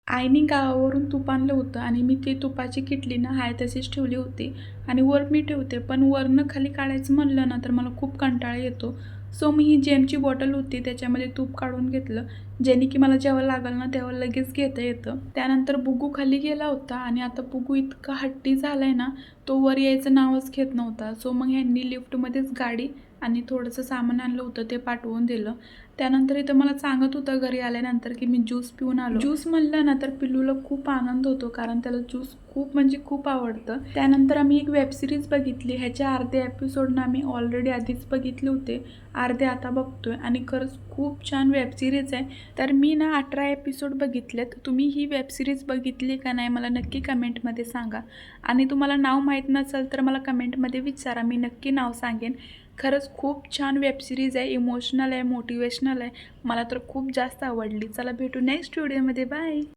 आईने गावावरून तूप आणलं होतं आणि मी ती तुपाची किटली ना हाय तशीच ठेवली होती आणि वर मी ठेवते, पण वरनं खाली काढायचं म्हणलं ना तर मला खूप कंटाळा येतो. सो मी ही जेमची बॉटल होती त्याच्यामध्ये तूप काढून घेतलं, जेणे की मला जेव्हा लागल ना तेव्हा लगेच घेता येतं. त्यानंतर बुगू खाली गेला होता आणि आता बुगू इतका हट्टी झालाय ना, तो वर यायचं नावच घेत नव्हता. सो मग ह्यांनी लिफ्टमध्येच गाडी आणि थोडंसं सामान आणलं होतं ते पाठवून दिलं. त्यानंतर इथं मला सांगत होता घरी आल्यानंतर की मी ज्यूस पिऊन आलो. ज्यूस म्हणलं ना तर पिल्लूला खूप आनंद होतो, कारण त्याला ज्यूस खूप म्हणजे खूप आवडतं. त्यानंतर आम्ही एक वेब सिरीज बघितली. ह्याचे अर्धे एपिसोड ना आम्ही ऑलरेडी आधीच बघितले होते, अर्धे आता बघतोय आणि खरंच खूप छान वेब सिरीज आहे. तर मी ना 18 एपिसोड बघितलेत. तुम्ही ही वेब सिरीज बघितली का नाही मला नक्की कमेंटमध्ये सांगा, आणि तुम्हाला नाव माहीत नसेल तर मला कमेंटमध्ये विचारा, मी नक्की नाव सांगेन. खरंच खूप छान वेब सिरीज आहे, इमोशनल आहे, मोटिवेशनल आहे. मला तर खूप जास्त आवडली. चला भेटू नेक्स्ट व्हिडिओमध्ये. बाय.